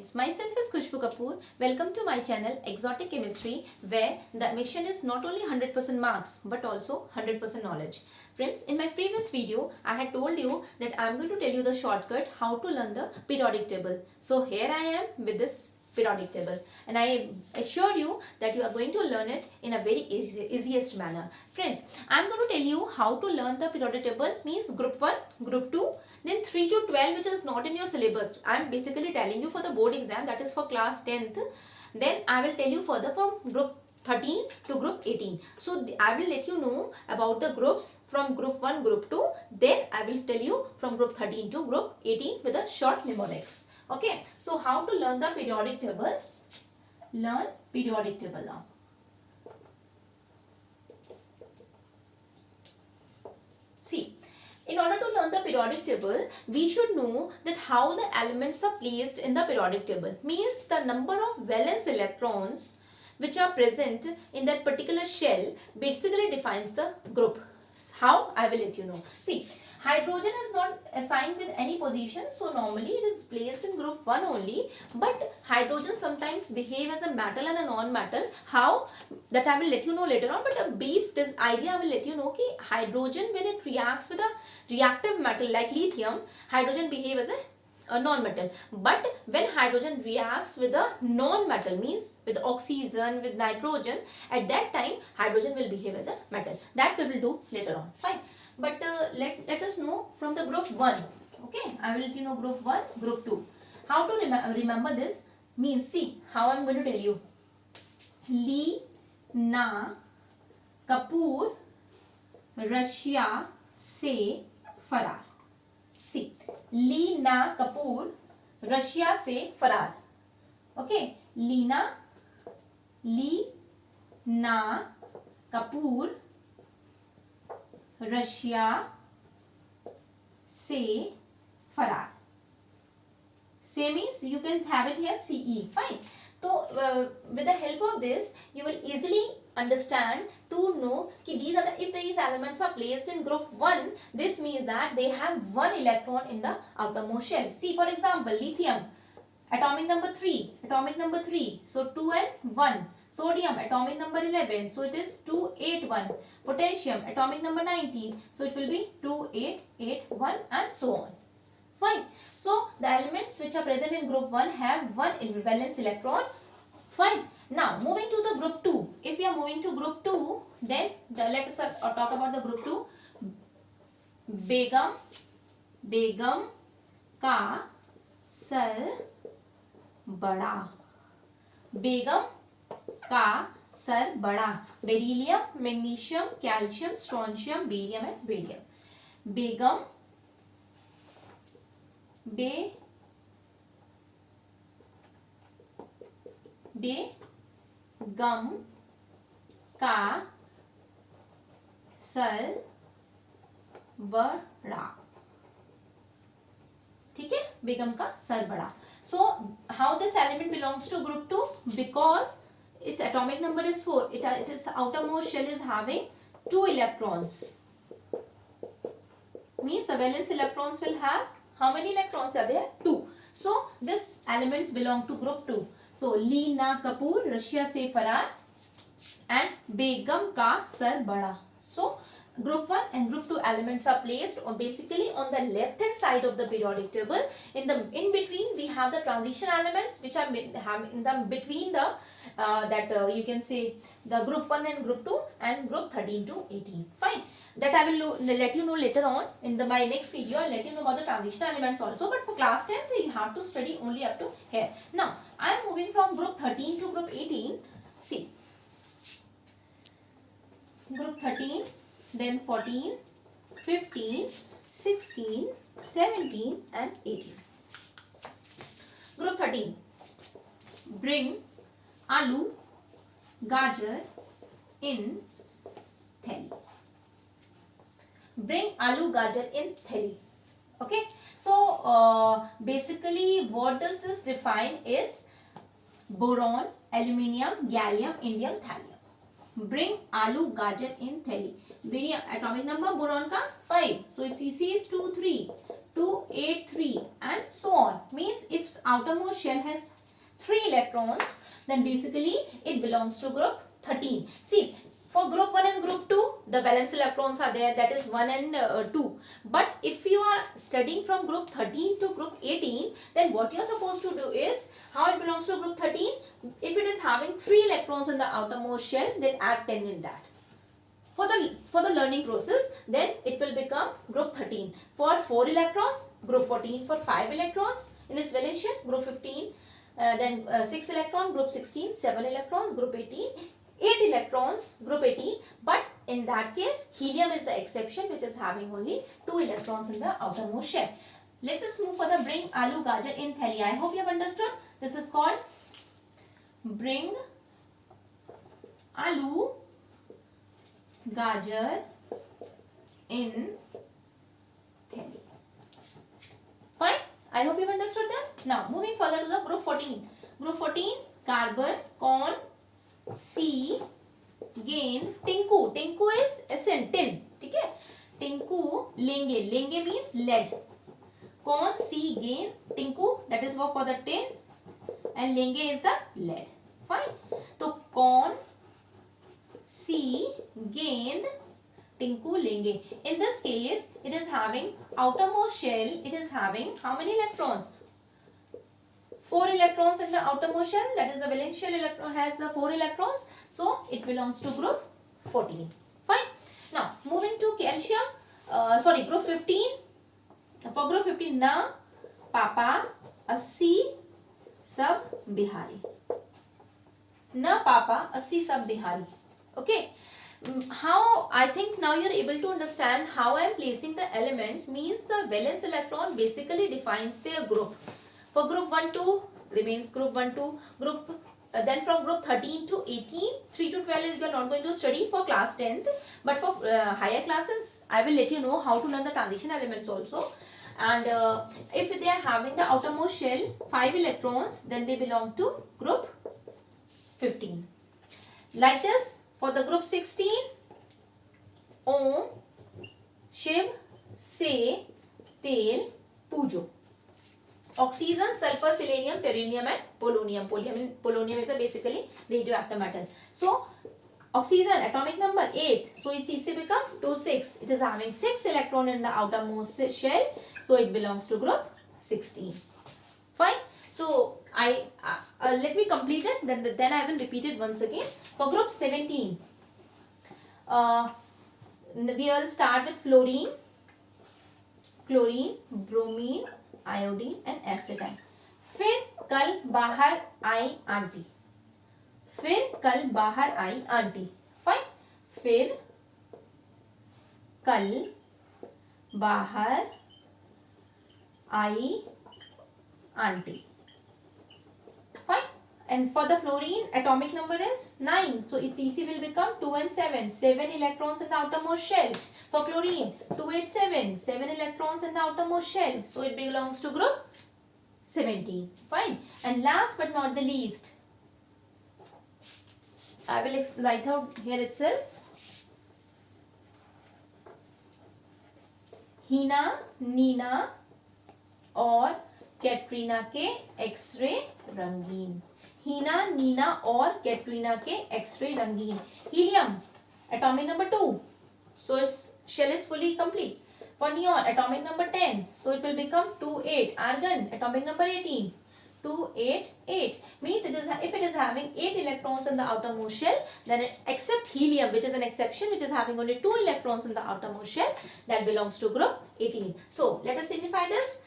friends, myself is Khushbu Kapoor. Welcome to my channel Exotic Chemistry, where the mission is not only 100% marks but also 100% knowledge. Friends, in my previous video I had told you that I am going to tell you the shortcut how to learn the periodic table. So here I am with this periodic table, and I assure you that you are going to learn it in a very easiest manner. Friends, I am going to tell you how to learn the periodic table, means group 1, group 2, then 3 to 12, which is not in your syllabus. I am basically telling you for the board exam, that is for class 10th. Then I will tell you further from group 13 to group 18. So I will let you know about the groups from group 1, group 2. Then I will tell you from group 13 to group 18 with a short mnemonics. Okay, so how to learn the periodic table? Learn periodic table now. See, in order to learn the periodic table, we should know that how the elements are placed in the periodic table. Means the number of valence electrons which are present in that particular shell basically defines the group. How? I will let you know. See, hydrogen is not assigned with any position, so normally it is placed in group 1 only, but hydrogen sometimes behave as a metal and a non-metal. How? That I will let you know later on, but a brief idea I will let you know कि hydrogen, when it reacts with a reactive metal like lithium, hydrogen behave as a non-metal. But when hydrogen reacts with a non-metal, means with oxygen, with nitrogen, at that time hydrogen will behave as a metal. That we will do later on. Fine. But let us know from the group 1. Okay, I will let you know group 1, group 2. How to remember this? Means, see how I am going to tell you. Leena Kapoor Russia से फरार. See, Leena Kapoor Russia से फरार. Okay, Leena Kapoor Russia से फरार. Say means you can have it here CE. Fine. So with the help of this, you will easily understand to know कि these are if these elements are placed in group 1, this means that they have one electron in the outermost shell. See, for example, lithium, atomic number 3, so 2 and 1. Sodium, atomic number 11, so it is 281. Potassium, atomic number 19, so it will be 2881, and so on. Fine. So the elements which are present in group 1 have one valence electron. Fine. Now moving to the group 2. If we are moving to group 2, then let us talk about the group 2. बेगम का सर बड़ा. बेगम का सर बड़ा. Beryllium, magnesium, calcium, strontium, barium and radium. बेगम का सर बड़ा. ठीक है, बेगम का सर बड़ा. So how this element belongs to group 2? Because its atomic number is 4. Its outermost shell is having 2 electrons. Means the valence electrons will have, how many electrons are there? 2. So this elements belong to group 2. So Leena Kapoor Russia से फरार and बेगम का सर बड़ा. So group 1 and group 2 elements are placed basically on the left hand side of the periodic table. In between we have the transition elements which are in the between the you can say the group 1 and group 2 and group 13 to 18. Fine. That I will let you know later on in my next video. I'll let you know about the transition elements also. But for class 10th, you have to study only up to here. Now, I am moving from group 13 to group 18. See, group 13, then 14, 15, 16, 17 and 18. Group 13. Bring aloo, gajar in theli. Bring aloo, gajar in theli. Okay. So basically what does this define is boron, aluminium, gallium, indium, thallium. Bring aloo, gajar in theli. Atomic number boron ka 5. So its CC is 2, 3. 283 and so on. Means if outermost shell has 3 electrons, then basically it belongs to group 13. See, for group 1 and group 2, the valence electrons are there, that is 1 and 2. But if you are studying from group 13 to group 18, then what you are supposed to do is, how it belongs to group 13? If it is having 3 electrons in the outermost shell, then add 10 in that. For the learning process, then it will become group 13. For 4 electrons, group 14. For 5 electrons in its valence shell, group 15. Then 6 electron, group 16. 7 electrons, group 18. 8 electrons, group 18. But in that case, helium is the exception, which is having only 2 electrons in the outermost shell. Let's just move further. Bring aloo gajar in theli. I hope you have understood. This is called bring aloo gajar in theli. Fine. I hope you have understood this. Now moving further to the group 14. Group 14, carbon, corn, C, gain, tinku. Tinku is SN, tin. Okay? Tinku, lenge. Lenge means lead. Corn, C, gain, tinku, that is for the tin, and lenge is the lead. Fine. So corn, C, gain, tinku, lenge. In this case, it is having outermost shell. It is having how many electrons? 4 electrons in the outermost shell. That is the valence shell electron has the 4 electrons. So it belongs to group 14. Fine. Now moving to calcium. Group 15. For group 15, na, papa, assi, sab, bihari. Na, papa, assi, sab, bihari. Okay. How I think now you are able to understand how I am placing the elements. Means the valence electron basically defines their group. For group 1, 2 remains group 1, 2. Then from group 13 to 18, 3 to 12 is you are not going to study for class 10th. But for higher classes, I will let you know how to learn the transition elements also. And if they are having the outermost shell 5 electrons, then they belong to group 15. Like this, for the group 16, Om, Shiv, Se, Tel, Pujo. Oxygen, sulfur, selenium, beryllium and polonium. Polonium is a basically radioactive metal. So oxygen atomic number 8. So its EC become 2, 6. It is having 6 electron in the outermost shell. So it belongs to group 16. Fine. So let me complete it. Then I will repeat it once again. For group 17, we will start with fluorine, chlorine, bromine, iodine and astatine. फिर कल बाहर आई aunty. फिर कल बाहर आई aunty. Fine. फिर कल बाहर आई aunty. Fine. And for the fluorine, atomic number is 9. So its EC will become 2 and 7. 7 electrons in the outermost shell. For chlorine, 287. 7 electrons in the outermost shell. So it belongs to group 17. Fine. And last but not the least, I will write out here itself. हीना, नीना और कैटरीना के x ray रंगीन. हीना, नीना और कैटरीना के x ray रंगीन. Helium atomic number 2, so its shell is fully complete. For neon, atomic number 10, so it will become 28. Argon, atomic number 18, 288. Means it is, if it is having 8 electrons in the outermost shell, then except helium, which is an exception, which is having only 2 electrons in the outermost shell, that belongs to group 18. So let us simplify this.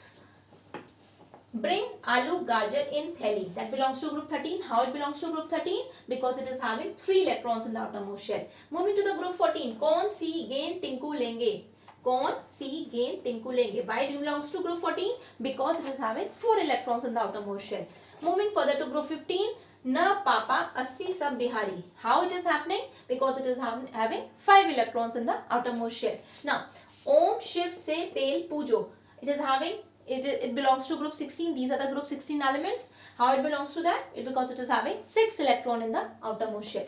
Bring aloo gajar in theli. That belongs to group 13. How it belongs to group 13? Because it is having 3 electrons in the outermost shell. Moving to the group 14. Corn, C, gain, tinku, lenge. Corn, C, gain, tinku, lenge. Why it belongs to group 14? Because it is having 4 electrons in the outermost shell. Moving further to group 15. Na, papa, assi, sab, bihari. How it is happening? Because it is having 5 electrons in the outermost shell. Now, Om, Shiv, Se, Tel, Pujo. It is having it belongs to group 16. These are the group 16 elements. How it belongs to that? Because it is having 6 electron in the outermost shell.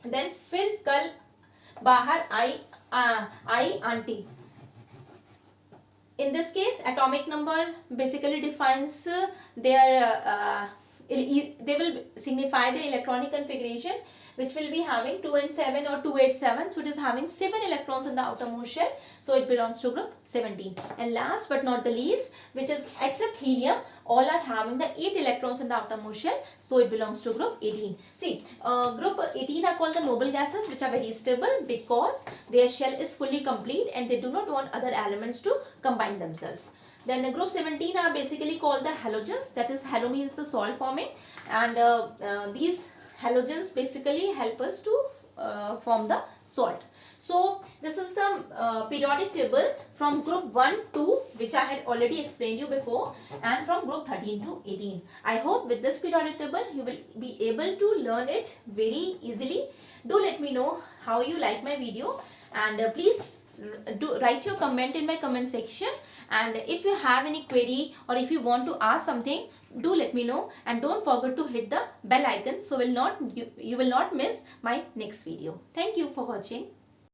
Then फिर कल बाहर आई aunty. in this case, atomic number basically defines they will signify the electronic configuration, which will be having 2 and 7 or 287. So it is having 7 electrons in the outermost shell. So it belongs to group 17. And last but not the least, which is except helium, all are having the 8 electrons in the outermost shell. So it belongs to group 18. See, group 18 are called the noble gases, which are very stable because their shell is fully complete and they do not want other elements to combine themselves. Then the group 17 are basically called the halogens. That is, halo means the salt forming, and these halogens basically help us to form the salt. So this is the periodic table from group 1 to, which I had already explained you before, and from group 13 to 18. I hope with this periodic table you will be able to learn it very easily. Do let me know how you like my video, and please do write your comment in my comment section. And if you have any query or if you want to ask something, do let me know, and don't forget to hit the bell icon so you will not miss my next video. Thank you for watching.